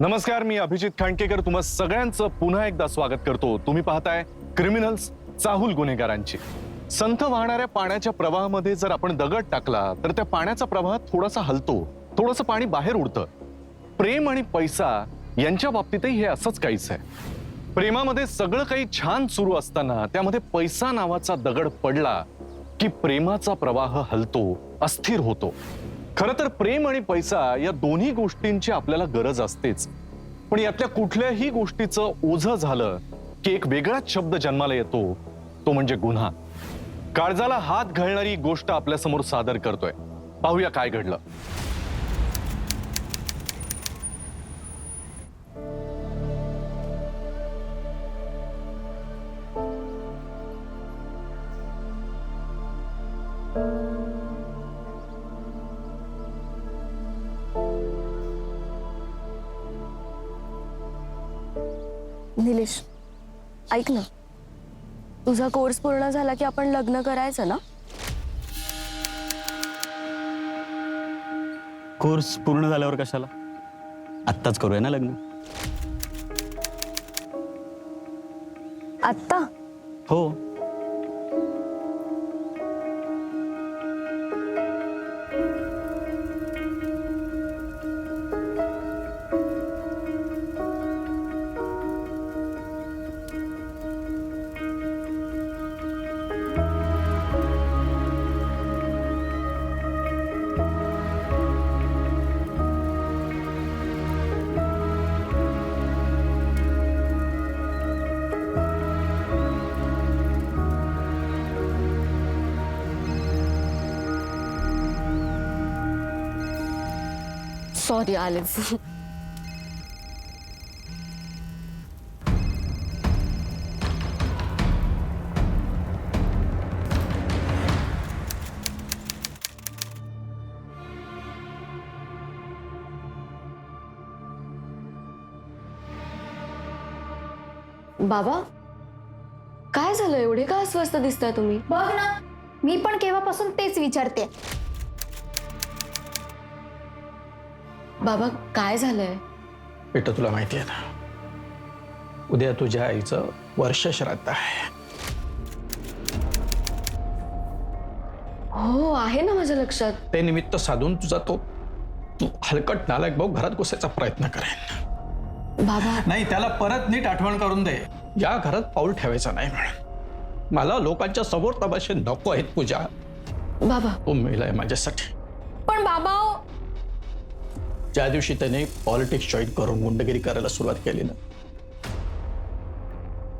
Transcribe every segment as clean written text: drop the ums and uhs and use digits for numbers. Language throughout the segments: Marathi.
नमस्कार, मी अभिजित खांडकेकर तुम्हा सगळ्यांचं पुन्हा एकदा स्वागत करतो। तुम्ही पाहताय क्रिमिनल्स, चाहूल गुन्हेगारांची। संथ वाहणाऱ्या पाण्याच्या प्रवाहामध्ये जर आपण दगड टाकला तर त्या पाण्याचा प्रवाह थोडासा हलतो, थोडंसं पाणी बाहेर उडतं। प्रेम आणि पैसा यांच्या बाबतीतही हे असंच काहीच आहे। प्रेमामध्ये सगळं काही छान सुरू असताना त्यामध्ये पैसा नावाचा दगड पडला की प्रेमाचा प्रवाह हलतो, अस्थिर होतो। खरं तर प्रेम आणि पैसा या दोन्ही गोष्टींची आपल्याला गरज असतेच, पण यातल्या कुठल्याही गोष्टीचं ओझं झालं की एक वेगळाच शब्द जन्माला येतो, तो म्हणजे गुन्हा। काळजाला हात घालणारी गोष्ट आपल्या समोर सादर करतोय। पाहूया काय घडलं। निलेश, ऐक ना, तुझा कोर्स पूर्ण झाला की आपण लग्न करायचं ना? कोर्स पूर्ण झाल्यावर कशाला? आत्ताच करूया ना लग्न। आत्ता? हो। सॉरी आलेच। बाबा, काय झालं? एवढे का अस्वस्थ दिसताय तुम्ही? बघ ना, मी पण केव्हापासून तेच विचारते। बाबा, काय झालंय? बेटा, तुला माहिती आहे ना, उद्या तुझ्या आईचं वर्ष श्राद्ध आहे। हो, आहे ना माझ्या लक्षात। ते निमित्त साधून तुझा तू हलकट नालायक भाऊ घरात घुसायचा प्रयत्न करेन। बाबा, नाही, त्याला परत नीट आठवण करून दे, या घरात पाऊल ठेवायचं नाही म्हणून। मला लोकांच्या समोर तमाशे नको आहेत पूजा। बाबा, तू मेलाय माझ्यासाठी। पण बाबा, ज्या दिवशी त्याने पॉलिटिक्स जॉईन करून गुंडगिरी करायला सुरुवात केली ना,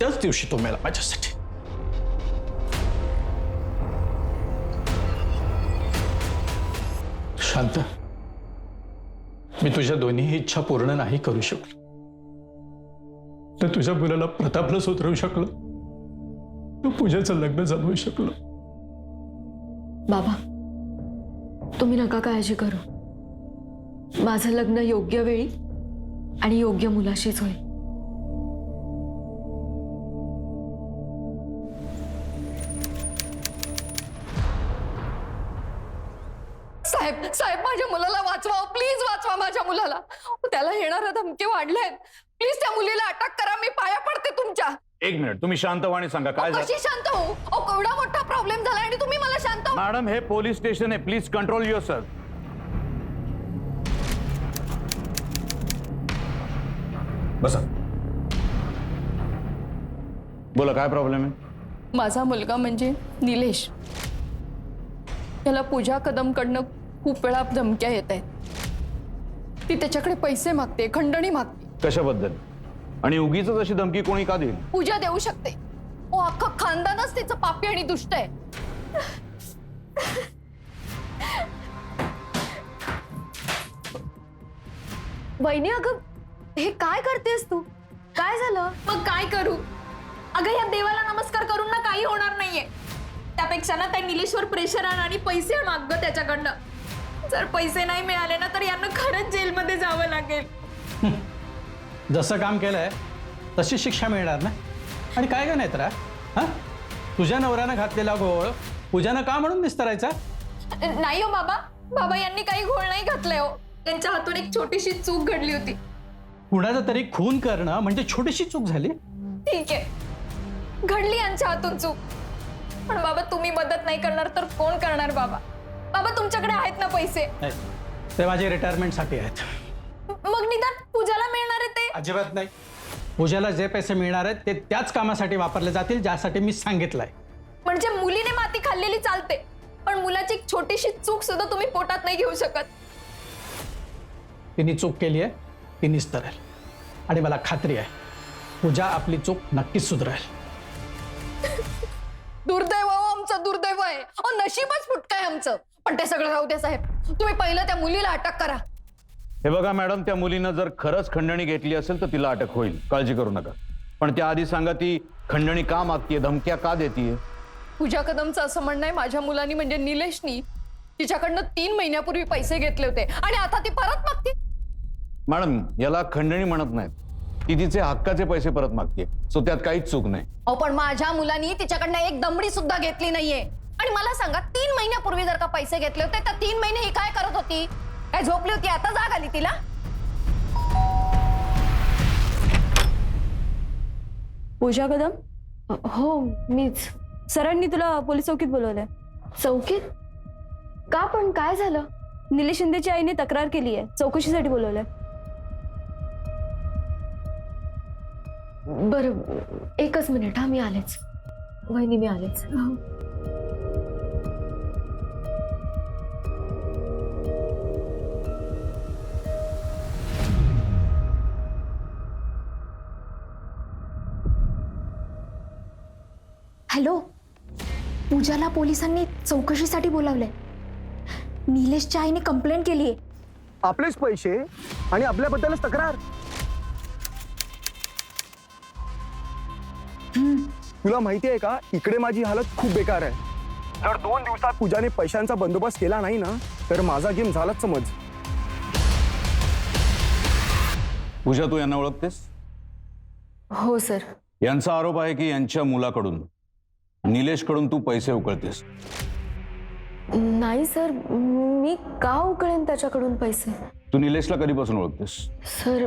त्याच दिवशी तो मेला माझ्यासाठी। शांत, मी तुझ्या दोन्ही इच्छा पूर्ण नाही करू शकलो, तर तुझ्या मुलाला प्रतापला सुधरवू शकलो, तर पूजाचं लग्न जमवू शकलो। बाबा, तुम्ही नका काळजी करू। माझं लग्न योग्य वेळी आणि योग्य मुलाशीच होईल। साहेब साहेब, माझ्या मुलाला वाचवा, प्लीज वाचवा माझ्या मुलाला। त्याला येणाऱ्या धमकी वाढल्यात, प्लीज त्या मुलीला अटक करा, मी पाया पडते तुमच्या। एक मिनिट, तुम्ही शांतपणे सांगा काय झालं। कशी शांत हो? केवढा मोठा प्रॉब्लेम झाला आणि तुम्ही मला शांत हो? मॅडम, हे पोलीस स्टेशन आहे, प्लीज कंट्रोल युअरसेल्फ। बसा, बोला काय प्रॉब्लेम आहे। माझा मुलगा म्हणजे निलेश, त्याला पूजा कदमकडनं खूप वेळा धमक्या येत आहेत। ती त्याच्याकडे पैसे मागते, खंडणी मागते। कशाबद्दल? आणि उगीच अशी धमकी कोणी का देईल? पूजा देऊ शकते। अख्खं खानदानच तिचं पापी आणि दुष्ट आहे। वहिनी, अगं हे काय करतेस तू? काय झालं? मग काय करू? अगं, या देवाला नमस्कार करून ना काही होणार नाहीये। त्यापेक्षा ना त्या निलेशवर प्रेशर आण आणि पैसे माग गं त्याच्याकडनं। जर पैसे नाही मिळाले ना तर यांना खरंच जेलमध्ये जावं लागेल। जसं काम केलंय तशी शिक्षा मिळणार ना। आणि काय का नाही तर हा, तुझ्या नवऱ्यानं घातलेला घोळ पूजानं का म्हणून निस्तरायचा? नाही हो बाबा, बाबा यांनी काही घोळ नाही घातलाय हो। त्यांच्या हातून एक छोटीशी चूक घडली होती। कुणाचा तरी खून करणं म्हणजे छोटीशी चूक झाली. ठीक आहे, घडली यांच्या हातून चूक, पण बाबा तुम्ही मदत नाही करणार तर कोण करणार बाबा? बाबा तुमच्याकडे आहेत ना पैसे? नाही, ते माझे रिटायरमेंटसाठी आहेत. मग निदान पूजाला मिळणार आहे ते? अजिबात नाही. पूजाला जे पैसे मिळणार आहेत ते त्याच कामासाठी वापरले जातील ज्यासाठी मी सांगितलंय. म्हणजे मुलीने माती खाल्लेली चालते, पण मुलाची एक छोटीशी चूक सुद्धा तुम्ही पोटात नाही घेऊ शकत. तिने चूक केली आहे, तिनेच तरेल. आणि मला खात्री आहे पूजा आपली चूक नक्कीच सुधारेल. दुर्दैव हो, आमचं दुर्दैव आहे. अहो नशीबच फुटकं आहे आमचं. पण ते सगळं राहू दे साहेब, तुम्ही पहिलं त्या मुलीला अटक करा. हे बघा मॅडम, त्या मुलीनं जर खरंच खंडणी घेतली असेल तर तिला अटक होईल, काळजी करू नका. पण त्याआधी सांगा, ती खंडणी का मागतीये, धमक्या का देतीये? पूजा कदमचं असं म्हणणं आहे माझ्या मुलांनी म्हणजे निलेशनी तिच्याकडनं 3 महिन्यापूर्वी पैसे घेतले होते आणि आता ती परत मागते. मॅडम, याला खंडणी म्हणत नाहीत, ती तिचे हक्काचे पैसे परत मागते, सो त्यात काहीच चूक नाही. अहो पण माझ्या मुलांनी तिच्याकडनं एक दमडी सुद्धा घेतली नाहीये. आणि मला सांगा, 3 महिन्यापूर्वी जर का पैसे घेतले होते तर 3 महिने ही काय करत होती? काय झोपली होती? आता जाग आली तिला? पूजा कदम? हो मीच. सरांनी तुला पोलीस चौकीत बोलवलंय. चौकीत? का पण काय झालं? निलेश शिंदेची आईने तक्रार केली आहे, चौकशीसाठी बोलवलंय. बरं, एकच मिनिट. हा, मी आलेच. वहिनी, मी आलेच. हॅलो, पूजाला पोलिसांनी चौकशीसाठी बोलावलंय. निलेशच्या आईने कंप्लेंट केलीये. आपलेच पैसे आणि आपल्याबद्दलच तक्रार. तुला माहिती आहे का, इकडे माझी हालत खूप बेकार आहे. जर 2 दिवसात पूजाने पैशांचा बंदोबस्त केला नाही ना, तर माझा गेम झालाच समज. पूजा, तू यांना ओळखतेस? हो सर. यांचा आरोप आहे की यांच्या मुलाकडून, निलेशकडून तू पैसे उकळतेस. नाही सर, मी का उकळेन त्याच्याकडून पैसे? तू निलेशला कधीपासून ओळखतेस? सर,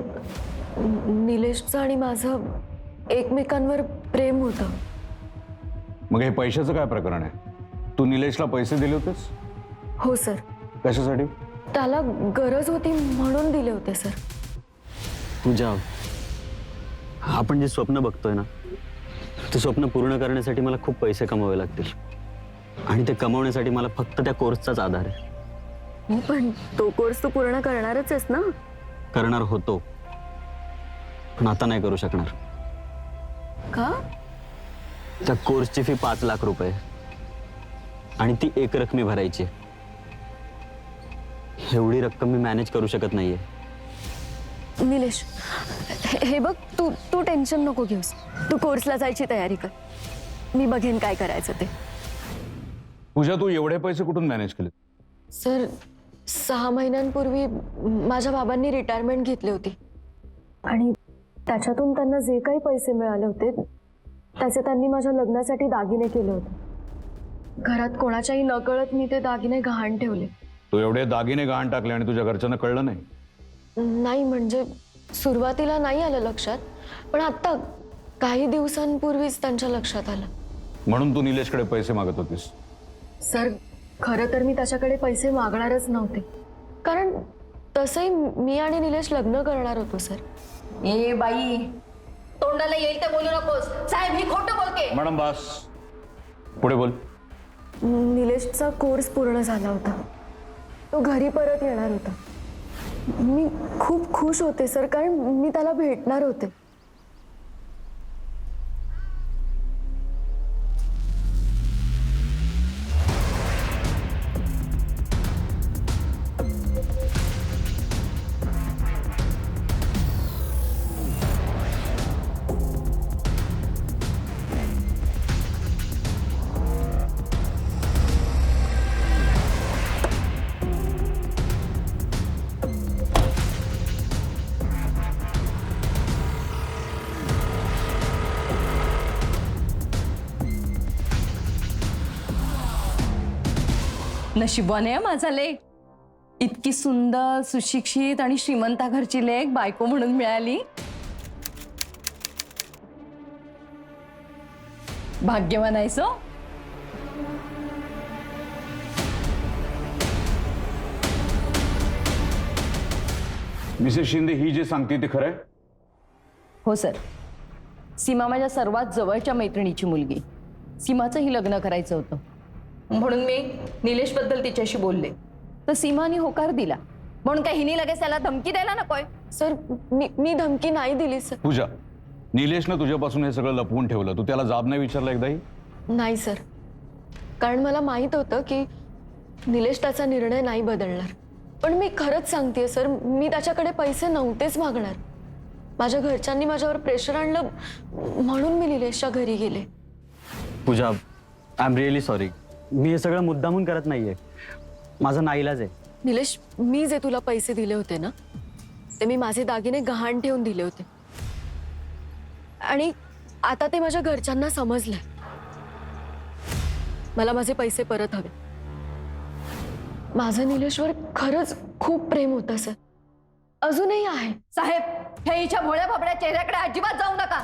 निलेशचं आणि माझं एकमेकांवर प्रेम होतं. मग हे पैशाचं काय प्रकरण आहे? तू निलेशला पैसे दिले होतेस? हो सर. कशासाठी? त्याला गरज होती म्हणून दिले होते सर. पूजा, आपण जे स्वप्न बघतोय ना, ते स्वप्न पूर्ण करण्यासाठी मला खूप पैसे कमवावे लागतील. आणि ते कमवण्यासाठी मला फक्त त्या कोर्सचाच आधार आहे. पण तो कोर्स तू पूर्ण करणारच आहेस ना? करणार होतो, पण आता नाही करू शकणार. का? त्या कोर्सची फी 5 लाख रुपये आणि ती एकरकमी भरायची. एवढी रक्कम मी मॅनेज करू शकत नाहीये. निलेश, हे बघ, तू टेन्शन नको घेऊस. तू कोर्सला जायची तयारी कर. मी बघेन काय करायचं ते. पूजा, तू एवढे पैसे कुठून मॅनेज केले? सर, 6 महिन्यांपूर्वी माझ्या बाबांनी रिटायरमेंट घेतली होती आणि त्याच्यातून त्यांना जे काही पैसे मिळाले होते त्याचे त्यांनी माझ्या लग्नासाठी दागिने केले होते. घरात कोणाच्याही नकळत मी ते दागिने गहाण ठेवले. तू एवढे दागिने गहाण टाकले आणि तुझ्या घरच्यांना कळलं नाही? नाही, म्हणजे सुरुवातीला नाही आलं लक्षात, पण आता काही दिवसांपूर्वीच त्यांच्या लक्षात आलं. म्हणून तू निलेशकडे पैसे मागत होतीस? सर, खरं तर मी त्याच्याकडे पैसे मागणारच नव्हते, कारण तसंही मी आणि निलेश लग्न करणार होतो सर. ए बाई, तोंडाला येईल ते बोलू नकोस. साहेब, मी खोटं बोलते. मॅडम बास, पुढे बोल. निलेशचा कोर्स पूर्ण झाला होता, तो घरी परत येणार होता. मी खूप खुश होते सर, कारण मी त्याला भेटणार होते. नशिबाने माझा लेक इतकी सुंदर सुशिक्षित आणि श्रीमंता घरची लेक बायको म्हणून मिळाली. भाग्यवान आहेस हो. मिसेस शिंदे ही जे सांगते ते खरं आहे? हो सर. सीमा माझ्या सर्वात जवळच्या मैत्रिणीची मुलगी. सीमाचंही लग्न करायचं होतं म्हणून मी निलेशबद्दल तिच्याशी बोलले तर सीमाने होकार दिला. म्हणून काय हिने लगेच त्याला धमकी द्यायला नकोय? सर मी धमकी नाही दिली सर. पूजा, निलेशनं तुझ्यापासून हे सगळं लपवून ठेवलं. तू त्याला जाब नाही विचारला एकदाही? नाही सर, कारण मला माहित होतं की निलेश त्याचा निर्णय नाही बदलणार. पण मी खरंच सांगतेय सर, मी त्याच्याकडे पैसे नव्हतेच मागणार. माझ्या घरच्यांनी माझ्यावर प्रेशर आणलं म्हणून मी निलेशच्या घरी गेले. पूजा, आय एम रिअली सॉरी. मी हे सगळं मुद्दामून करत नाहीये. माझा नाईलाज आहे. निलेश, मी जे तुला पैसे दिले होते ना ते मी माझे दागिने गहाण ठेवून दिले होते आणि आता ते माझ्या घरच्यांना समजलंय. मला माझे पैसे परत हवे. माझं निलेशवर खरंच खूप प्रेम होतं सर, अजूनही आहे. साहेब, हे हिच्या भोळ्या भाबड्या चेहऱ्याकडे अजिबात जाऊ नका.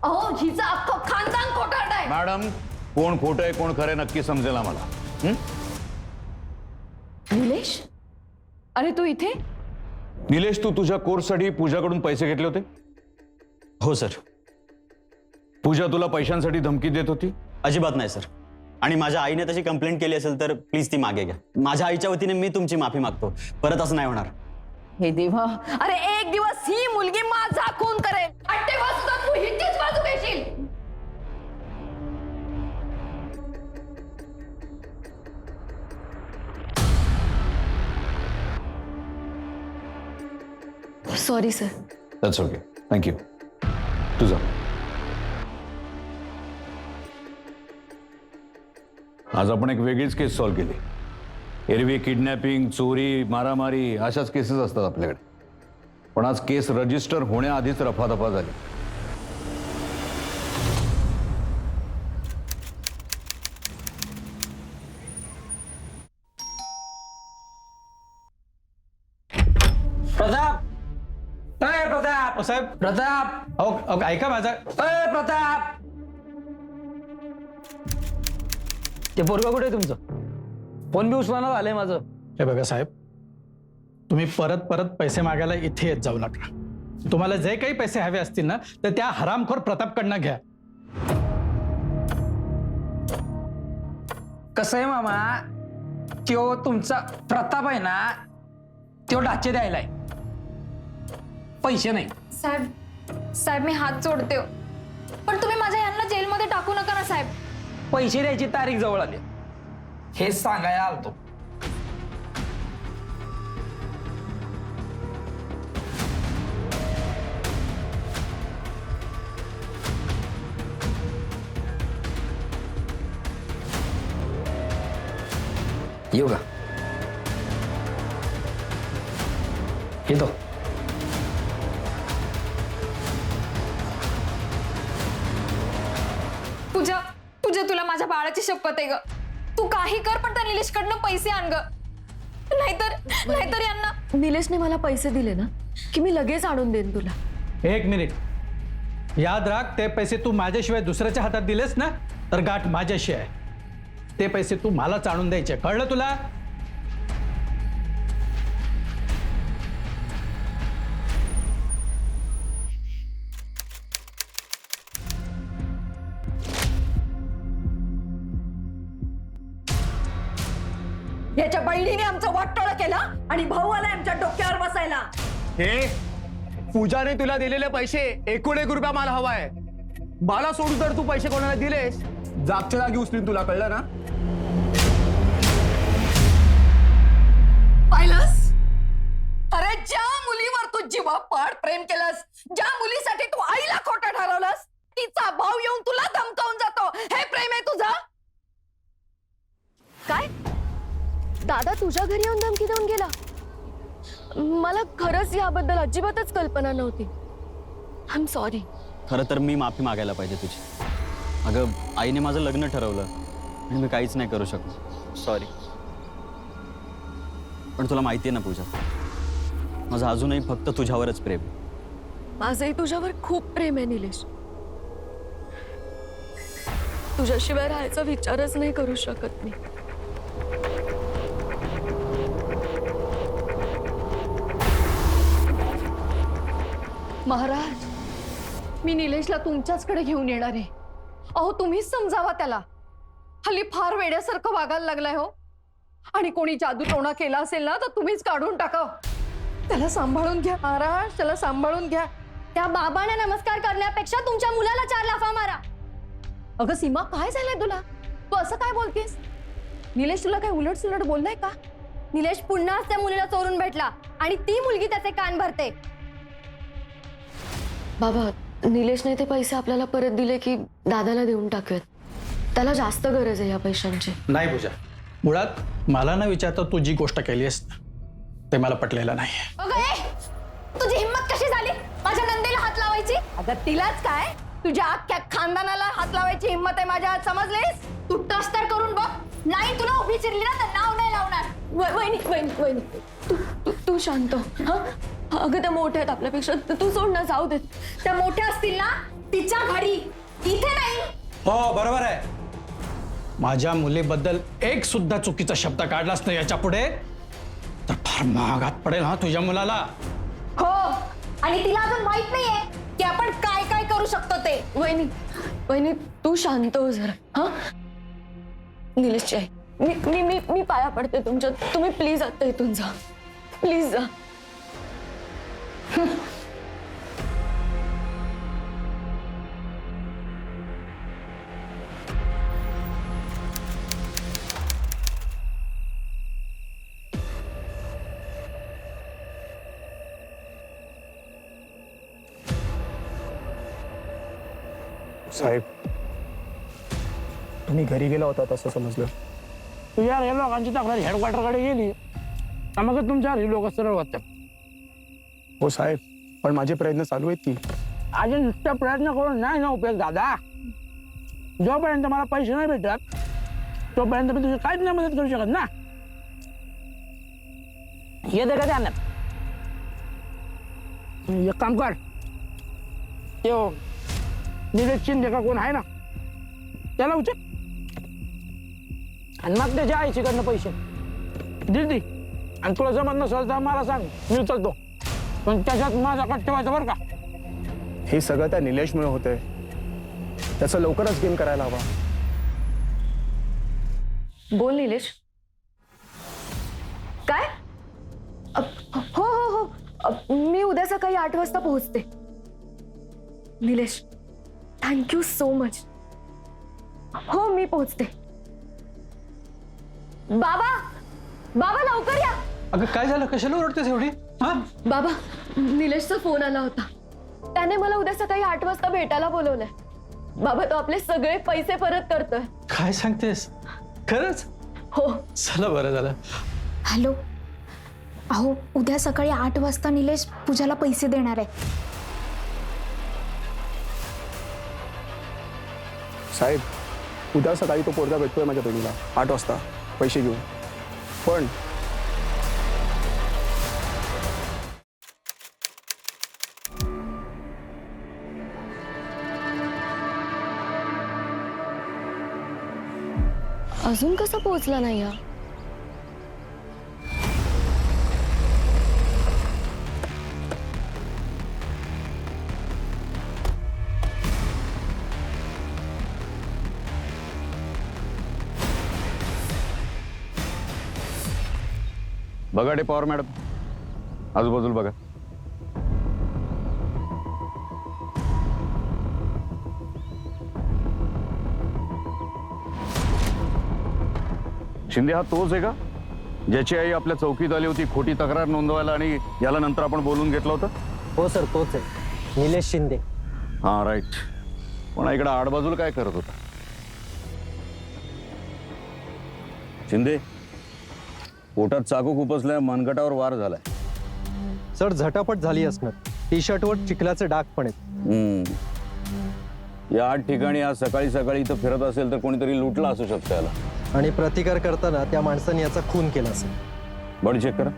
अहो, हिचं अख्खं खानदान खोटारड आहे. मॅडम, कोण खोटं आहे कोण खरं आहे नक्की समजेल आम्हाला. निलेश, अरे तू इथे? निलेश, तू तुझ्या कोर्ससाठी पूजाकडून पैसे घेतले होते? हो सर. पूजा तुला पैशांसाठी धमकी देत होती? अजिबात नाही सर. आणि माझ्या आईने तशी कंप्लेंट केली असेल तर प्लीज ती मागे घ्या. माझ्या आईच्या वतीने मी तुमची माफी मागतो. परत असं नाही होणार. हे देवा, अरे एक दिवस ही मुलगी माझा खून करेल आणि तेव्हा सुद्धा तू हिचीच बाजू घेशील. Sorry sir. That's okay, thank you. तुझा आज आपण एक वेगळीच केस सॉल्व्ह केली. एरवी किडनॅपिंग, चोरी, मारामारी अशाच केसेस असतात आपल्याकडे. पण आज केस रजिस्टर होण्याआधीच रफादफा झाली. प्रताप, अय प्रताप, साहेब, प्रताप, अहो ऐका माझा. अय प्रताप. ते पोरगा कुठे आहे तुमचं? फोन बी उचलणार आलंय माझं. हे बघा साहेब, तुम्ही परत परत पैसे मागायला इथे येत जाऊ नका. तुम्हाला जे काही पैसे हवे असतील ना तर त्या हरामखोर प्रतापकडनं घ्या. कसं आहे मामा, त्यो तुमचा प्रताप आहे ना, त्यो डाचे द्यायलाय, पैसे नाही. साहेब मी हात जोडते हो. पण तुम्ही माझ्या यांना जेलमध्ये टाकू नका ना साहेब. पैसे द्यायची तारीख जवळ आली, हे सांगायला आलतो. येऊ का? येतो. पूजा, तुला माझ्या बाळाची शपथ आहे ग. तू काही कर पण त्या निलेशकडनं पैसे आण ग. नाहीतर यांना. निलेशने मला पैसे दिले ना की मी लगेच आणून देईन तुला. एक मिनिट, याद राख, ते पैसे तू माझ्याशिवाय दुसऱ्याच्या हातात दिलेस ना तर गाठ माझ्याशी आहे. ते पैसे तू मलाच आणून द्यायचे, कळलं तुला? याच्या बहिणीने आमचं वाटोळं केलं आणि भाऊ आला आमच्या डोक्यावर बसायला. हे पूजाने तुला दिलेले पैसे एकूण ₹1 मला हवाय. मला सोडून जर तू पैसे कोणाला दिलेस, जागच्या जागी उचलीन तुला, कळलं ना? पाहिलंस? अरे ज्या मुलीवर तू जीवापाड प्रेम केलंस, ज्या मुलीसाठी तू आईला खोटं ठरवलंस, तिचा भाऊ येऊन तुला धमकावून जातो. हे प्रेम आहे तुझं? काय? दादा तुझ्या घरी येऊन धमकी देऊन गेला? मला खरंच याबद्दल अजिबातच कल्पना नव्हती. I am sorry. खरं तर मी माफी मागायला पाहिजे तुझी. अगं, आईने माझं लग्न ठरवलं आणि मी काहीच नाही करू शकलो. सॉरी. पण तुला माहिती आहे ना पूजा, माझं अजूनही फक्त तुझ्यावरच प्रेम आहे. माझंही तुझ्यावर खूप प्रेम आहे निलेश. तुझ्याशिवाय राहायचा विचारच नाही करू शकत मी. महाराज, मी निलेशला तुमच्याचकडे घेऊन येणार आहे. अहो तुम्हीच समजावा त्याला. हल्ली फार वेड्यासारखं वागायला लागलाय हो. आणि कोणी जादू टोणा केला असेल ना तर तुम्हीच काढून टाका. त्याला सांभाळून घ्या महाराज, त्याला सांभाळून घ्या. त्या बाबांना नमस्कार करण्यापेक्षा तुमच्या मुलाला 4 लाफा मारा. अगं सीमा, काय झालंय तुला? तू असं काय बोलतेस? निलेश तुला काय उलट सुलट बोललाय का? निलेश पुन्हा त्या मुलीला चोरून भेटला आणि ती मुलगी त्याचे कान भरते. बाबा, निलेशने ते पैसे आपल्याला परत दिले की दादाला देऊन टाकूयात. त्याला जास्त गरज आहे या पैशांची. नाही पूजा, मुळात मला न विचारता तू जी गोष्ट केलीस ते मला पटलेलं नाही. अगं ए, तुझी हिम्मत कशी झाली माझ्या नंदेला हात लावायची? अगं तिलाच काय, तुझ्या अख्ख्या खानदानाला हात लावायची हिंमत आहे माझ्या, समजलीस? तू टच तर करून बघ. नाही तुला उभी चिरली ना तर नाव नाही लावणार. वहिनी वहिनी वहिनी, तू शांत हो. हा, अगं त्या मोठ्या आहेत आपल्यापेक्षा. तू सोड ना, जाऊ देत. त्या मोठ्या असतील ना तिच्या घरी, इथे नाही. हो बरोबर आहे. माझ्या मुलीबद्दल एक सुद्धा चुकीचा शब्द काढलास नाही याच्या पुढे तर फार महागात पडेल हा तुझ्या मुलाला. हो, आणि तिला अजून माहित नाहीये की आपण काय काय करू शकतो ते. वहिनी वहिनी, तू शांत हो जरा. हा, निलेशची आई, मी मी मी पाया पडते तुमच्या. तुम्ही प्लीज आता इथून जा, प्लीज जा. साहेब, तुम्ही घरी गेला होता तसं समजलं. तुझ्या या लोकांची तक्रार हेडक्वार्टरकडे गेली मग तुमच्या ही लोक सरळ वाटतात. हो साहेब, पण माझे प्रयत्न चालू आहेत की. आज नुसता प्रयत्न करून नाही ना उपयोग दादा. जोपर्यंत मला पैसे नाही भेटत तोपर्यंत मी तुझी काहीच नाही मदत करू शकत ना. येते का ध्यानात? एक काम कर, तो निलेश शिंदे का कोण आहे ना त्याला उचल आणि मग त्याच्या आईशीकडनं पैसे दिल आणि तुला जमत नसेल तर मला सांग, मी उचलतो. पण त्याच्यात माझा कट ठेवायचा बरं का. हे सगळं त्या निलेशमुळे होतंय. त्याचं लवकरच गेम करायला हवा. बोल निलेश. काय? हो हो हो, मी उद्या सकाळी 8 वाजता पोहोचते. Nilesh, thank you so much. हो, मी पोहोचते. बाबा, बाबा लवकर या. अगं काय झालं, कशाला ओरडतेस एवढी? हा, बाबा, निलेशचा फोन आला होता. त्याने मला उद्या सकाळी 8 वाजता भेटायला बोलवलंय. बाबा, तो आपले सगळे पैसे परत करतोय. काय सांगतेस? खरंच? हो. चला बरं झालं. हॅलो, अहो उद्या सकाळी 8 वाजता निलेश पूजाला पैसे देणार आहे. साहेब, उद्या सकाळी तो पोरगा भेटतोय माझ्या बहिणीला 8 वाजता पैसे घेऊन. पण अजून कसा पोहोचला नाही हा? बघा डे पवार मॅडम, आजूबाजूला बघा. शिंदे हा तोच आहे का ज्याची आई आपल्या चौकीत आली होती खोटी तक्रार नोंदवायला आणि याला नंतर आपण बोलून घेतलं होतं? हो सर, तोच आहे निलेश शिंदे. हा राईट. पण इकडे आडबाजूला काय करत होता? शिंदे, पोटात चाकू खुपसलाय, मनगटावर वार झालाय. सर, झटापट झाली असणार. टी शर्टवर चिखलाचे डाग पण आहेत. या 8 ठिकाणी आज सकाळी सकाळी इथं फिरत असेल तर कोणीतरी लुटला असू शकतं याला. आणि प्रतिकार करताना त्या माणसाने याचा खून केला असेल. बॉडी चेक करा.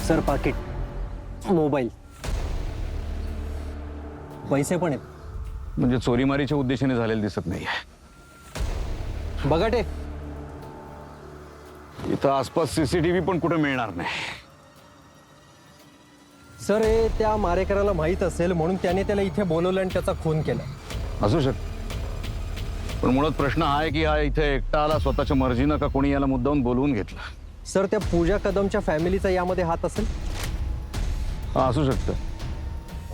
सर पाकिट, मोबाईल, पैसे पण आहेत. म्हणजे चोरीमारीच्या उद्देशाने झालेलं दिसत नाहीये. बघा ते. इथं आसपास सीसीटीव्ही पण कुठे मिळणार नाही. सर हे त्या मारेकराला माहीत असेल म्हणून त्याने त्याला इथे बोलवलं आणि त्याचा खून केला. असू शकतं. पण मुळात प्रश्न हा आहे की हा इथे एकटा आला स्वतःच्या मर्जीनं का कोणी याला मुद्दामून बोलवून घेतलं. सर त्या पूजा कदमच्या फॅमिलीचा यामध्ये हात असेल. हा असू शकतं.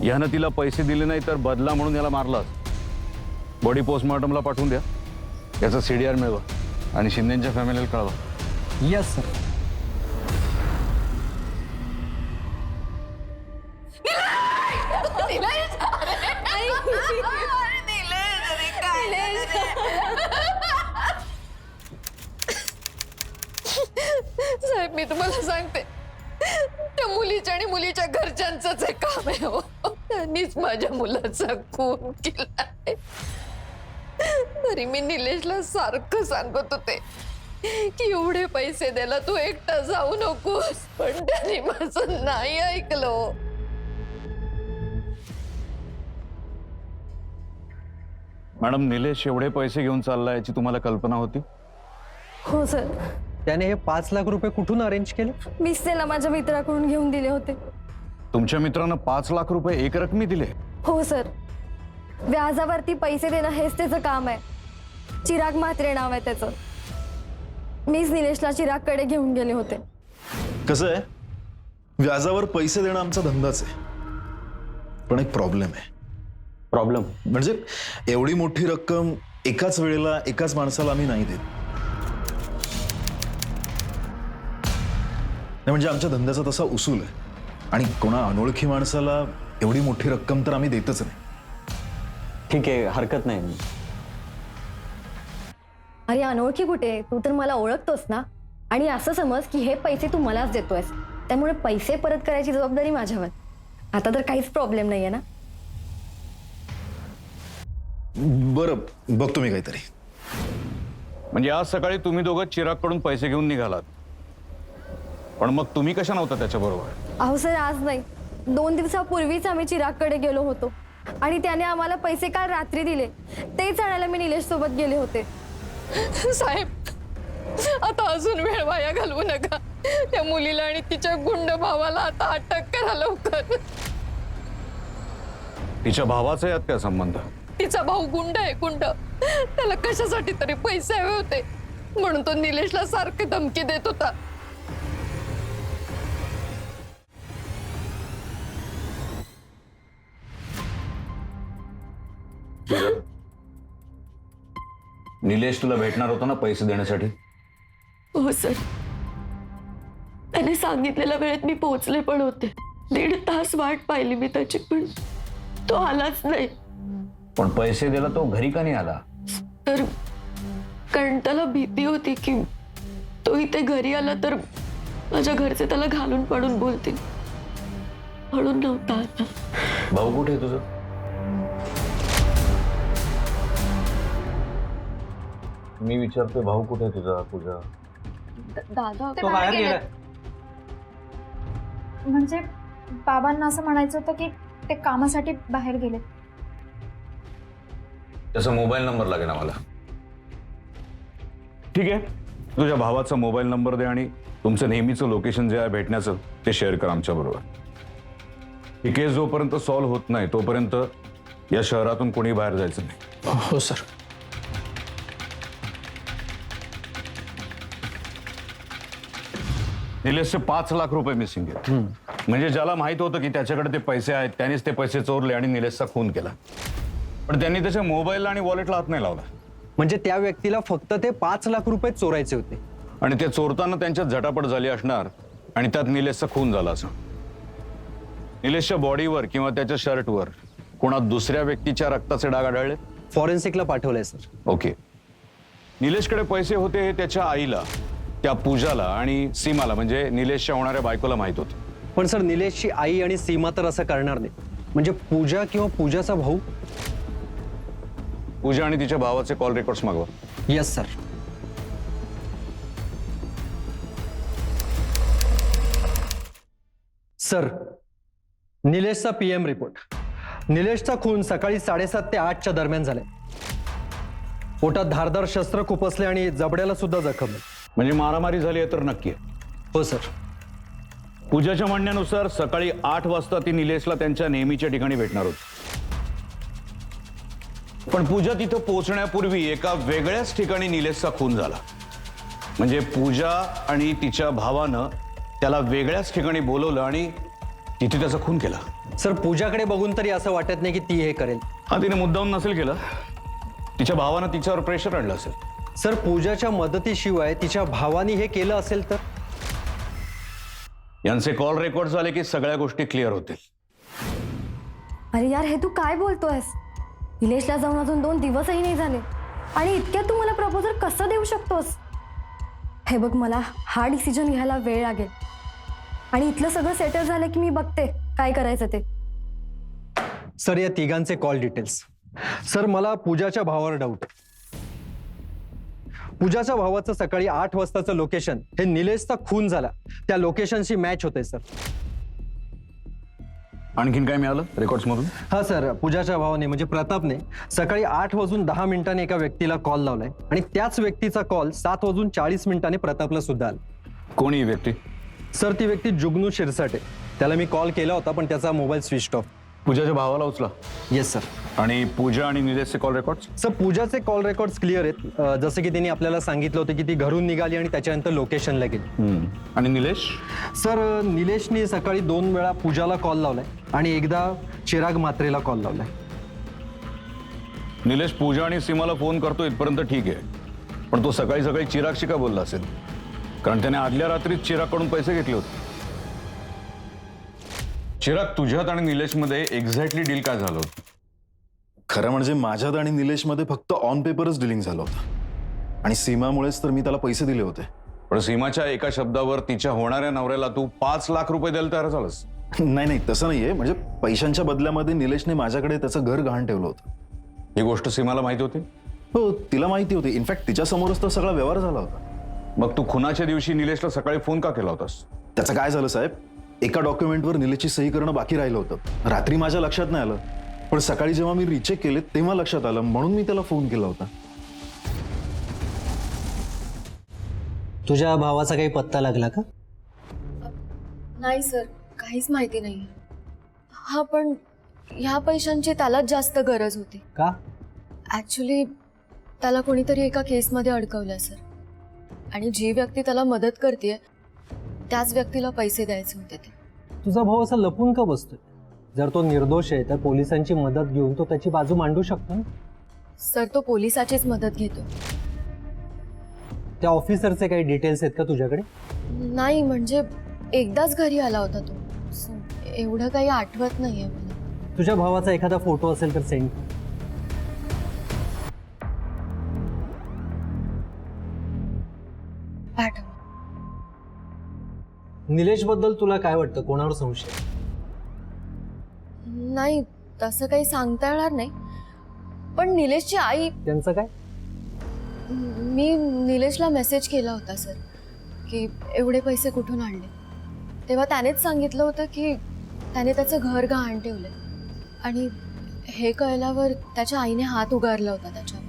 यानं तिला पैसे दिले नाही तर बदला म्हणून याला मारलाच. बॉडी पोस्टमॉर्टमला पाठवून द्या. याचा CDR मिळवा आणि शिंदेच्या फॅमिलीला कळवा. Yes sir. साहेब मी तुम्हाला सांगते त्या मुलीच्या आणि मुलीच्या घरच्यांचंच हे काम आहे हो. त्यांनीच माझ्या मुलाचा खून केलाय. तरी मी निलेशला सारखं सांगत होते की एवढे पैसे द्यायला तू एकटा जाऊ नकोस, पण त्याने माझं नाही ऐकलं. मॅडम, निलेश एवढे पैसे घेऊन चालला याची तुम्हाला कल्पना होती? हो सर. त्याने हे 5 लाख रुपये कुठून अरेंज केले? मीच त्याला माझ्या मित्राकडून घेऊन दिले होते. तुमच्या मित्रानं 5 लाख रुपये एक रकमी दिले? हो सर. व्याजावरती पैसे देणं हेच त्याचं काम आहे. चिराग म्हात्रे नाव आहे त्याचं. मीच निलेशला चिरागकडे घेऊन गेले होते. कसं आहे, व्याजावर पैसे देणं आमचा धंदाच आहे. पण एक प्रॉब्लेम आहे. प्रॉब्लेम म्हणजे एवढी मोठी रक्कम एकाच वेळेला एकाच माणसाला आम्ही नाही देत. नाही म्हणजे आमच्या धंद्याचा तसा उसूल आहे. आणि कोणा अनोळखी माणसाला एवढी मोठी रक्कम तर आम्ही देतच नाही. ठीक आहे, हरकत नाही. अरे अनोळखी कुठे, तू तर मला ओळखतोस ना. आणि असं समज की हे पैसे तू मलाच देतोयस, त्यामुळे पैसे परत करायची जबाबदारी माझ्यावर. आता तर काहीच प्रॉब्लेम नाहीये ना. बरं, बघतो मी काहीतरी. म्हणजे आज सकाळी तुम्ही दोघं चिरागकडून पैसे घेऊन निघालात, पण मग तुम्ही कशा नव्हता त्याच्याबरोबर? अहो सर, आज नाही, 2 दिवसापूर्वीच आम्ही चिरागकडे गेलो होतो आणि त्याने आम्हाला पैसे काल रात्री दिले. तेच आणायला मी निलेश सोबत गेले होते. साहेब, आता अजून वेळ वाया घालवू नका. त्या मुलीला आणि तिच्या गुंड भावाला आता अटक करा लवकर. तिच्या भावाचा यात काय संबंध? तिचा भाऊ गुंड आहे, गुंड. त्याला कशासाठी तरी पैसे हवे होते म्हणून तो निलेशला सारखी धमकी देत होता. निलेश तुला भेटणार होता ना पैसे देण्यासाठी? हो सर. त्याने सांगितलेल्या वेळेत मी पोहोचले पण होते. 1.5 तास वाट पाहिली मी त्याची, पण तो आलाच नाही. पण पैसे दिला तो घरी का नाही आला? तर कारण त्याला भीती होती की तो इथे घरी आला तर माझ्या घरचे त्याला घालून पाडून बोलतील, म्हणून नव्हता आला. भाऊ कुठे आहे तुझं? मी विचारतोय भाऊ कुठे आहे तुझा? पूजा, दादा तो बाहेर गेला. म्हणजे बाबांना असं म्हणायचं होतं की ते कामासाठी बाहेर गेले. त्याचा मोबाईल नंबर लागेल आम्हाला. ठीक आहे, तुझ्या भावाचा मोबाईल नंबर दे आणि तुमचं नेहमीचं लोकेशन जे आहे भेटण्याचं ते शेअर कर आमच्या बरोबर. ही केस जोपर्यंत सॉल्व्ह होत नाही तोपर्यंत या शहरातून कोणी बाहेर जायचं नाही. हो सर. निलेशचे 5 लाख रुपये मिसिंग आहेत. म्हणजे ज्याला माहित होतं की त्याच्याकडे ते पैसे आहेत त्यानेच ते पैसे चोरले आणि निलेशचा खून केला. पण त्यांनी त्याच्या मोबाईलला आणि वॉलेटला हात नाही लावला. म्हणजे त्या व्यक्तीला फक्त ते 5 लाख रुपये चोरायचे होते आणि ते चोरताना त्यांच्यात झटापट झाली असणार आणि त्यात निलेशचा खून झाला असं. निलेशच्या बॉडीवर किंवा त्याच्या शर्टवर कोणा दुसऱ्या व्यक्तीच्या रक्ताचे डाग आढळले? फॉरेन्सिकला पाठवलंय सर. ओके. निलेशकडे पैसे होते हे त्याच्या आईला, त्या पूजाला आणि सीमाला म्हणजे निलेशच्या होणाऱ्या बायकोला माहित होतं. पण सर निलेशची आई आणि सीमा तर असं करणार नाही. म्हणजे पूजा किंवा पूजाचा भाऊ. पूजा आणि तिच्या भावाचे कॉल रेकॉर्ड्स मागवा. Yes sir. सर, निलेशचा PM रिपोर्ट. निलेशचा खून सकाळी 7:30 ते 8च्या दरम्यान झालाय. पोटात धारदार शस्त्र खुपसले आणि जबड्याला सुद्धा जखम. म्हणजे मारामारी झाली आहे तर नक्की आहे. हो सर. पूजाच्या म्हणण्यानुसार सकाळी 8 वाजता ती निलेशला त्यांच्या नेहमीच्या ठिकाणी भेटणार होती. पण पूजा तिथं पोहोचण्यापूर्वी एका वेगळ्याच ठिकाणी निलेशचा खून झाला. म्हणजे पूजा आणि तिच्या भावानं त्याला वेगळ्याच ठिकाणी बोलवलं आणि तिथे त्याचा खून केला. सर, पूजाकडे बघून तरी असं वाटत नाही की ती हे करेल. हा, तिने मुद्दाम नसेल केलं. तिच्या भावानं तिच्यावर प्रेशर आणलं असेल. सर, पूजाच्या मदतीशिवाय तिच्या भावानी हे केलं असेल तर? यांचे कॉल रेकॉर्ड झाले की सगळ्या गोष्टी क्लिअर होतील. अरे यार, हे तू काय बोलतोयस? निलेशला जाऊन अजून 2 दिवसही नाही झाले आणि इतक्यात तू मला प्रपोजल कसं देऊ शकतोस? हे बघ, मला हा डिसिजन घ्यायला वेळ लागेल आणि इथलं सगळं सेटल झालं की मी बघते काय करायचं ते. सर, या तिघांचे कॉल डिटेल्स. सर, मला पूजाच्या भावावर डाऊट. पूजाच्या भावाचं सकाळी 8 वाजताचं लोकेशन हे निलेशचा खून झाला त्या लोकेशनशी मॅच होते सर. आणखीन काय मिळालं रेकॉर्ड्स मधून? हा सर, पूजाच्या भावाने म्हणजे प्रतापने सकाळी 8:10 एका व्यक्तीला कॉल लावलाय आणि त्याच व्यक्तीचा कॉल 7:40 प्रतापला सुद्धा आला. कोणी ही व्यक्ती? सर, ती व्यक्ती जुगनू शिरसाटे. त्याला मी कॉल केला होता पण त्याचा मोबाईल स्विच ऑफ. पूजाच्या भावाला उचला. Yes sir. आणि पूजा आणि निलेशचे कॉल रेकॉर्ड्स? सर, पूजाचे कॉल रेकॉर्ड्स क्लिअर आहेत. जसं की त्यांनी आपल्याला सांगितलं होतं की ती घरून निघाली आणि त्याच्यानंतर लोकेशनला गेली. आणि निलेश? सर, निलेशने सकाळी 2 वेळा पूजाला कॉल लावलाय आणि एकदा चिराग म्हात्रेला कॉल लावलाय. निलेश पूजा आणि सीमाला फोन करतो इथपर्यंत ठीक आहे, पण तो सकाळी सकाळी चिरागशी का बोलला असेल? कारण त्याने आदल्या रात्रीच चिरागकडून पैसे घेतले होते. चिराग, तुझ्यात आणि निलेशमध्ये एक्झॅक्टली डील काय झालं होतं? खरं म्हणजे माझ्यात आणि निलेशमध्ये फक्त ऑन पेपरच डिलिंग झालं होतं आणि सीमामुळेच तर मी त्याला पैसे दिले होते. पण सीमाच्या एका शब्दावर तिच्या होणाऱ्या नवऱ्याला तू 5 लाख रुपये द्यायला तयार झालास? नाही, तसं नाहीये. म्हणजे पैशांच्या बदल्यामध्ये निलेशने माझ्याकडे त्याचं घर गहाण ठेवलं होतं. ही गोष्ट सीमाला माहिती होती? हो, तिला माहिती होती. इनफॅक्ट तिच्या समोरच तर सगळा व्यवहार झाला होता. मग तू खुनाच्या दिवशी निलेशला सकाळी फोन का केला होतास? त्याचं काय झालं साहेब, एका डॉक्युमेंटवर निलेशची सही करणं बाकी राहिलं होतं. रात्री माझ्या लक्षात नाही आलं, पण सकाळी जेव्हा मी रिचेक केले तेव्हा लक्षात आलं, म्हणून मी त्याला फोन केला होता. तुझ्या भावाचा काही पत्ता लागला का? नाही सर, काहीच माहिती नाही. हा, पण ह्या पैशांची त्यालाच जास्त गरज होती. का? ॲक्च्युली त्याला कोणीतरी एका केसमध्ये अडकवलं सर, आणि जी व्यक्ती त्याला मदत करते त्याच व्यक्तीला पैसे द्यायचे होते ते. तुझा भाऊ असा लपून का बसतोय? जर तो निर्दोष आहे तर पोलिसांची मदत घेऊन तो त्याची बाजू मांडू शकतो ना? सर, तो पोलिसाचीच मदत घेतो. त्या ऑफिसरचे काही डिटेल्स आहेत का तुझ्याकडे? नाही, म्हणजे एकदाच घरी आला होता तो. So, एवढं काही आठवत नाहीये मला. तुझ्या भावाचा एखादा फोटो असेल तर सेंड. पाठव. निलेश बद्दल तुला काय वाटतं? कोणावर संशय? नाही, तसं काही सांगता येणार नाही. पण निलेशची आई. त्यांचं काय? मी निलेशला मेसेज केला होता सर की एवढे पैसे कुठून आणले. तेव्हा त्यानेच सांगितलं होतं की त्याने त्याचं घर गहाण ठेवलं आणि हे कळल्यावर त्याच्या आईने हात उगारला होता त्याच्यावर.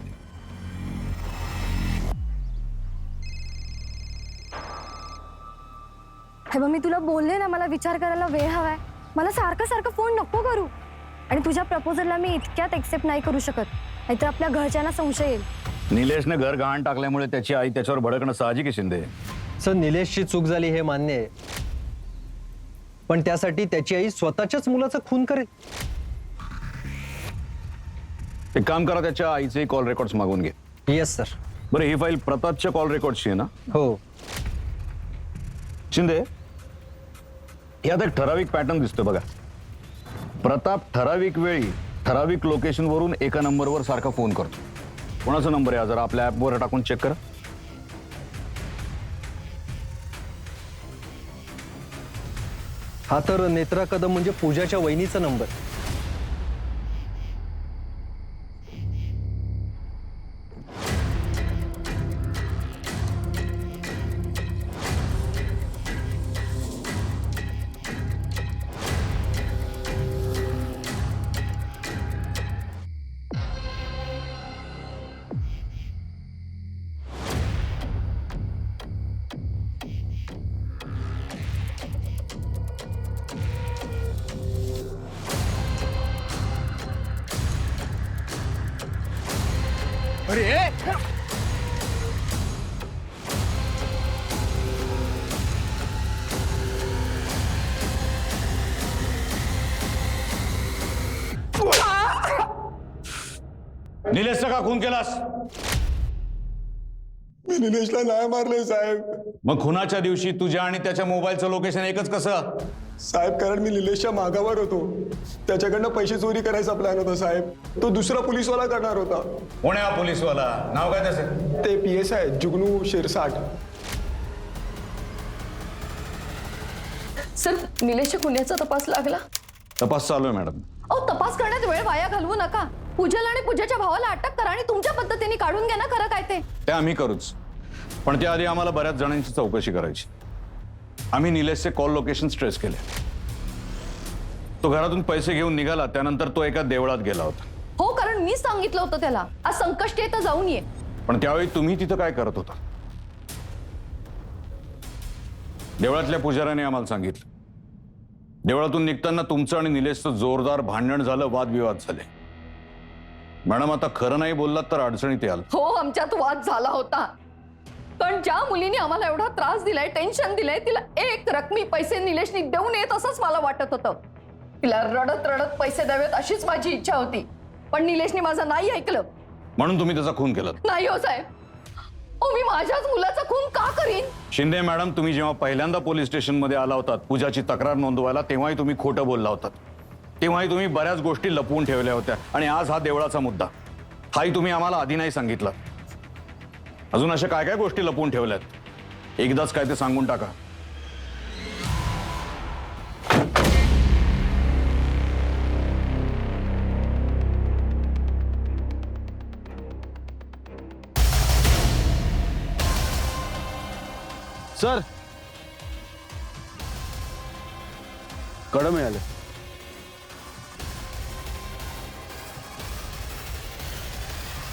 हे बघ, मी तुला बोलले ना, मला विचार करायला वेळ हवाय. मला सारखं सारखं फोन नको करू. आणि तुझ्या प्रपोजलला मी इतक्यात एक्सेप्ट नाही करू शकत, नाहीतर आपल्या घरच्यांना संशय येईल. निलेशने घर गहाण टाकल्यामुळे त्याची आई त्याच्यावर भडकणं साहजिक आहे शिंदे. सर, निलेशची चूक झाली हे मान्य आहे, पण त्यासाठी त्याची आई स्वतःच्याच मुलाचा खून करेल? एक काम करा, त्याच्या आईचे कॉल रेकॉर्ड्स मागवून घे. Yes sir. बरं, ही फाईल प्रतापच्या कॉल रेकॉर्डची आहे ना? हो. शिंदे, यात एक ठराविक पॅटर्न दिसतोय बघा. प्रताप ठराविक वेळी ठराविक लोकेशनवरून एका नंबरवर सारखा फोन करतो. कोणाचा नंबर आहे जरा आपल्या ॲपवर टाकून चेक करा. हा तर नेत्रा कदम म्हणजे पूजाच्या वहिनीचा नंबर. निलेशचा का खून केलास? मी निलेशला नाही मारले साहेब. मग खुनाच्या दिवशी तुझ्या आणि त्याच्या मोबाईलचं लोकेशन एकच कसं? साहेब कारण मी निलेशच्या मागावर होतो. त्याच्याकडनं पैसे चोरी करायचा प्लॅन होता साहेब. तो दुसरा पोलीसवाला करणार होता. कोण आहे हा पोलीसवाला? नाव काय त्याचं? ते PSI जुगनू शिरसाट. सर, निलेशच्या खुन्याचा तपास लागला? तपास चालू आहे मॅडम. अहो, तपास करण्यात वेळ वाया घालवू नका. पूजाला आणि पूजाच्या भावाला अटक करा आणि तुमच्या पद्धतीने काढून घ्या ना खरं काय ते. ते आम्ही करूच, पण त्याआधी आम्हाला बऱ्याच जणांची चौकशी करायची. आम्ही निलेशचे कॉल लोकेशन ट्रेस केले. तो घरातून पैसे घेऊन निघाला, त्यानंतर तो एका देवळात गेला होता. हो, कारण मी सांगितलं होतं त्याला आज संकष्टी आहे तर जाऊन ये. पण त्यावेळी तुम्ही तिथं काय करत होता? देवळातल्या पुजाऱ्याने आम्हाला सांगितलं. देवळातून निघताना तुमचं आणि निलेशचं जोरदार भांडण झालं, वादविवाद झाले. मॅडम, आता खरं नाही बोललात तर अडचणीत याल. हो, आमच्यात वाद झाला होता. पण ज्या मुलीने आम्हाला एवढा त्रास दिलाय, टेन्शन दिलंय, तिला एक रकमी पैसे निलेशनी देऊ नयेत असंच मला वाटत होतं. तिला रडत रडत पैसे द्यावेत अशीच माझी इच्छा होती. पण निलेशने माझं नाही ऐकलं. म्हणून तुम्ही त्याचा खून केला? नाही हो साहेब, मी माझ्याच मुलाचा खून का करीन? शिंदे मॅडम, तुम्ही जेव्हा पहिल्यांदा पोलीस स्टेशनमध्ये आला होतात पूजाची तक्रार नोंदवायला, तेव्हाही तुम्ही खोटं बोलला होतात. तेव्हाही तुम्ही बऱ्याच गोष्टी लपवून ठेवल्या होत्या. आणि आज हा देवळाचा मुद्दा, हाही तुम्ही आम्हाला आधी नाही सांगितलं. अजून अशा काय काय गोष्टी लपवून ठेवल्यात? एकदाच काय ते सांगून टाका. सर, कळं मिळालं.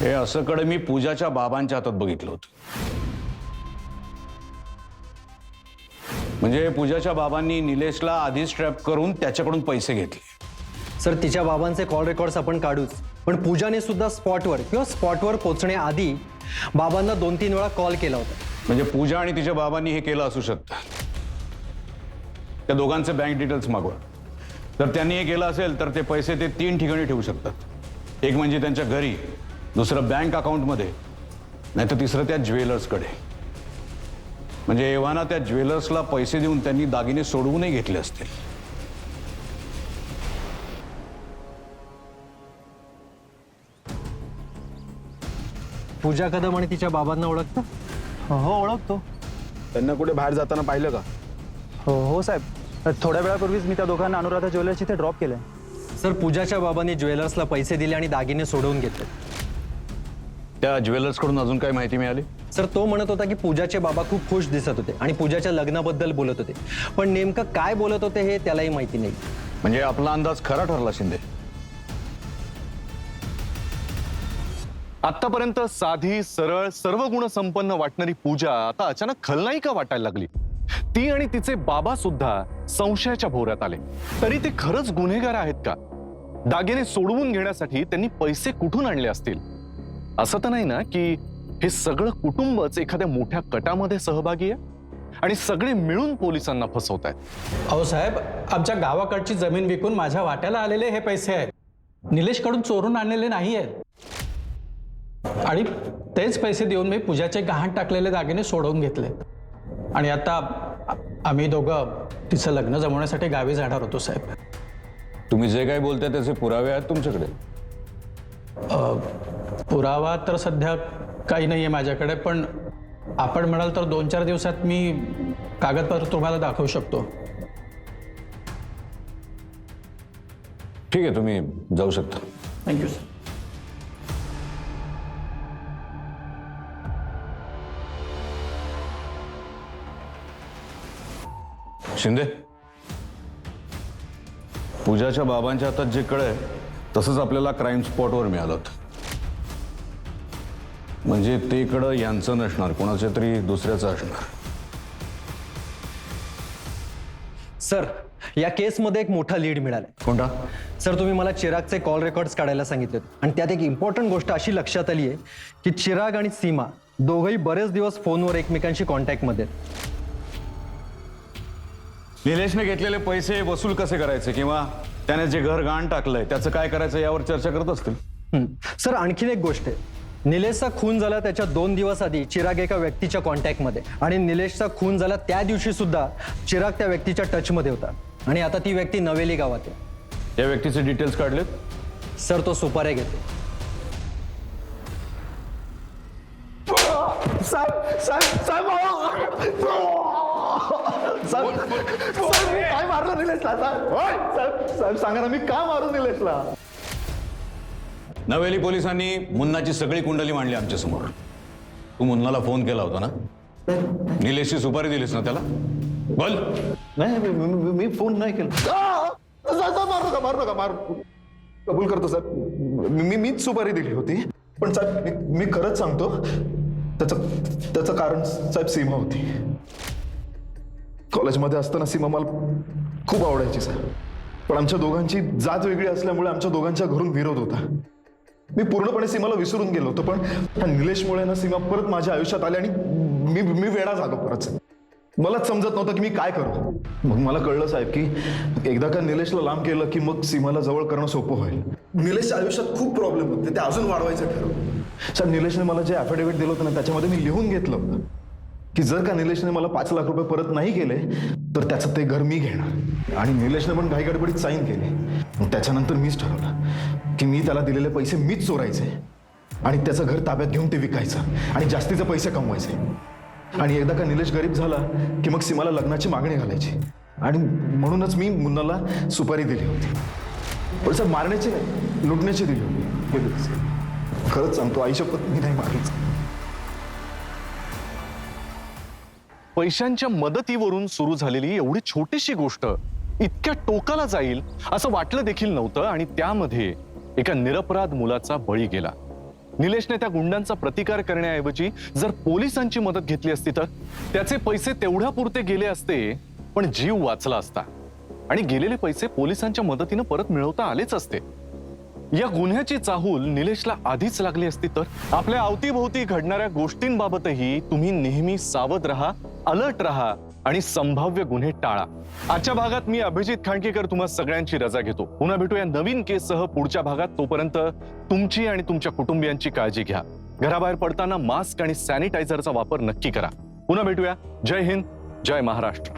हे असं कडे मी पूजाच्या बाबांच्या हातात बघितलं होतं. म्हणजे पूजाच्या बाबांनी निलेशला आधीच ट्रॅप करून त्याच्याकडून पैसे घेतले. सर, तिच्या बाबांचे कॉल रेकॉर्ड्स आपण काढूच, पण पूजाने सुद्धा स्पॉटवर पोहोचण्याआधी बाबांना 2-3 वेळा कॉल केला होता. म्हणजे पूजा आणि तिच्या बाबांनी हे केलं असू शकतं. त्या दोघांचे बँक डिटेल्स मागवा. जर त्यांनी हे केलं असेल तर ते पैसे ते 3 ठिकाणी ठेवू शकतात. एक म्हणजे त्यांच्या घरी, दुसरं बँक अकाउंटमध्ये, नाही तर तिसरं त्या ज्वेलर्सकडे. म्हणजे एव्हाना त्या ज्वेलर्सला पैसे देऊन त्यांनी दागिने सोडवूनही घेतले असतील. पूजा कदम आणि तिच्या बाबांना ओळखतं? हो, ओळखतो. त्यांना कुठे बाहेर जाताना पाहिलं का? हो साहेब, थोड्या वेळापूर्वीच मी त्या दोघांना अनुराधा ज्वेलर्स इथे ड्रॉप केलंय. सर, पूजाच्या बाबांनी ज्वेलर्सला पैसे दिले आणि दागिने सोडवून घेतले. त्या ज्वेलर्सकडून अजून काय माहिती मिळाली? सर, तो म्हणत होता की पूजाचे बाबा खूप खुश दिसत होते आणि पूजाच्या लग्नाबद्दल बोलत होते. पण नेमकं काय बोलत होते हे त्यालाही माहिती नाही. म्हणजे आपला अंदाज खरा ठरला शिंदे. आतापर्यंत साधी, सरळ, सर्व गुण संपन्न वाटणारी पूजा आता अचानक खलनायिका वाटायला लागली. ती आणि तिचे बाबा सुद्धा संशयाच्या भोवऱ्यात आले. तरी ते खरंच गुन्हेगार आहेत का? दागिने सोडवून घेण्यासाठी त्यांनी पैसे कुठून आणले असतील? असं तर नाही ना की हे सगळं कुटुंबच एखाद्या मोठ्या कटामध्ये सहभागी आहे आणि सगळे मिळून पोलिसांना फसवत आहेत? अहो साहेब, आमच्या गावाकडची जमीन विकून माझ्या वाट्याला आलेले हे पैसे आहेत. निलेशकडून चोरून आणलेले नाही आहेत. आणि तेच पैसे देऊन मी पूजाचे गहाण टाकलेले दागिने सोडवून घेतले. आणि आता आम्ही दोघं तिचं लग्न जमवण्यासाठी गावी जाणार होतो साहेब. तुम्ही जे काही बोलताय त्याचे पुरावे आहेत तुमच्याकडे? पुरावा तर सध्या काही नाही आहे माझ्याकडे, पण आपण म्हणाल तर 2-4 दिवसात मी कागदपत्र तुम्हाला दाखवू शकतो. ठीक आहे, तुम्ही जाऊ शकता. Thank you sir. शिंदे, पूजाच्या बाबांच्या हातात जे कळय तसंच आपल्याला क्राईम स्पॉटवर मिळालं होतं. म्हणजे ते कळं यांचं नसणार, कोणाच्या तरी दुसऱ्याचं असणार. सर, या केसमध्ये एक मोठा लीड मिळालाय. कोणता? सर, तुम्ही मला चिरागचे कॉल रेकॉर्ड्स काढायला सांगितले आणि त्यात एक इम्पॉर्टंट गोष्ट अशी लक्षात आली आहे की चिराग आणि सीमा दोघंही बरेच दिवस फोनवर एकमेकांशी कॉन्टॅक्टमध्ये आहेत. निलेशने घेतलेले पैसे वसूल कसे करायचे किंवा त्याने जे घर गाण टाकलंय त्याचं काय करायचं यावर चर्चा करत असतील. सर, आणखीन एक गोष्ट आहे. निलेशचा खून झाला त्याच्या 2 दिवस आधी चिराग एका व्यक्तीच्या कॉन्टॅक्टमध्ये आणि निलेशचा खून झाला त्या दिवशी सुद्धा चिराग त्या व्यक्तीच्या टचमध्ये होता आणि आता ती व्यक्ती नवेली गावात आहे. या व्यक्तीचे डिटेल्स काढलेत? सर, तो सुपाऱ्या घेतो. काय मारलं निलेशला? साहेब सांगा ना, मी का मारू निलेशला? नवेली पोलिसांनी मुन्नाची सगळी कुंडली मांडली आमच्या समोर. तू मुन्नाला फोन केला होता ना? निलेशची सुपारी दिलीस ना त्याला? बोल. नाही, मी फोन नाही केला. मारू नका. कबूल करतो साहेब, मीच सुपारी दिली होती. पण साहेब मी खरंच सांगतो, त्याचं कारण साहेब सीमा होती. कॉलेजमध्ये असताना सीमा मला खूप आवडायची साहेब. पण आमच्या दोघांची जात वेगळी असल्यामुळे आमच्या दोघांच्या घरून विरोध होता. मी पूर्णपणे सीमाला विसरून गेलो होतो, पण त्या निलेशमुळे ना सीमा परत माझ्या आयुष्यात आली आणि मी वेडा झालो परत. मलाच समजत नव्हतं की मी काय करू. मग मला कळलं साहेब की एकदा का निलेशला लांब केलं की मग सीमाला जवळ करणं सोपं होईल. निलेशच्या आयुष्यात खूप प्रॉब्लेम होते, ते अजून वाढवायचं ठरवलं. साहेब, निलेशने मला जे ॲफिडेव्हिट दिलं होतं ना त्याच्यामध्ये मी लिहून घेतलं होतं की जर का निलेशने मला 5 लाख रुपये परत नाही केले तर त्याचं ते घर मी घेणार. आणि निलेशने पण घाईगडबडीत साईन केली. मग त्याच्यानंतर मीच ठरवलं की मी त्याला दिलेले पैसे मीच चोरायचे आणि त्याचं घर ताब्यात घेऊन ते विकायचं आणि जास्तीचे पैसे कमवायचे. आणि एकदा का निलेश गरीब झाला की मग सीमाला लग्नाची मागणी घालायची. आणि म्हणूनच मी मुन्नाला सुपारी दिली होती. पण सर, मारण्याची नाही, लुटण्याची दिली होती. खरंच सांगतो, आईशपथ मी नाही मारलीच. पैशांच्या मदतीवरून सुरू झालेली एवढी छोटीशी गोष्ट इतक्या टोकाला जाईल असं वाटलं देखील नव्हतं आणि त्यामध्ये एका निरपराध मुलाचा बळी गेला. निलेशने त्या गुंडांचा प्रतिकार करण्याऐवजी जर पोलिसांची मदत घेतली असती तर त्याचे पैसे तेवढ्यापुरते गेले असते, पण जीव वाचला असता आणि गेलेले पैसे पोलिसांच्या मदतीनं परत मिळवता आलेच असते. या गुन्ह्याची चाहूल निलेशला आधीच लागली असती तर आपल्या अवतीभोवती घडणाऱ्या गोष्टींबाबतही तुम्ही नेहमी सावध राहा, अलर्ट राहा आणि संभाव्य गुन्हे टाळा. आजच्या भागात मी अभिजित खांडकेकर तुम्हा सगळ्यांची रजा घेतो. पुन्हा भेटूया नवीन केससह पुढच्या भागात. तोपर्यंत तुमची आणि तुमच्या कुटुंबियांची काळजी घ्या. घराबाहेर पडताना मास्क आणि सॅनिटायझरचा वापर नक्की करा. पुन्हा भेटूया. जय हिंद, जय महाराष्ट्र.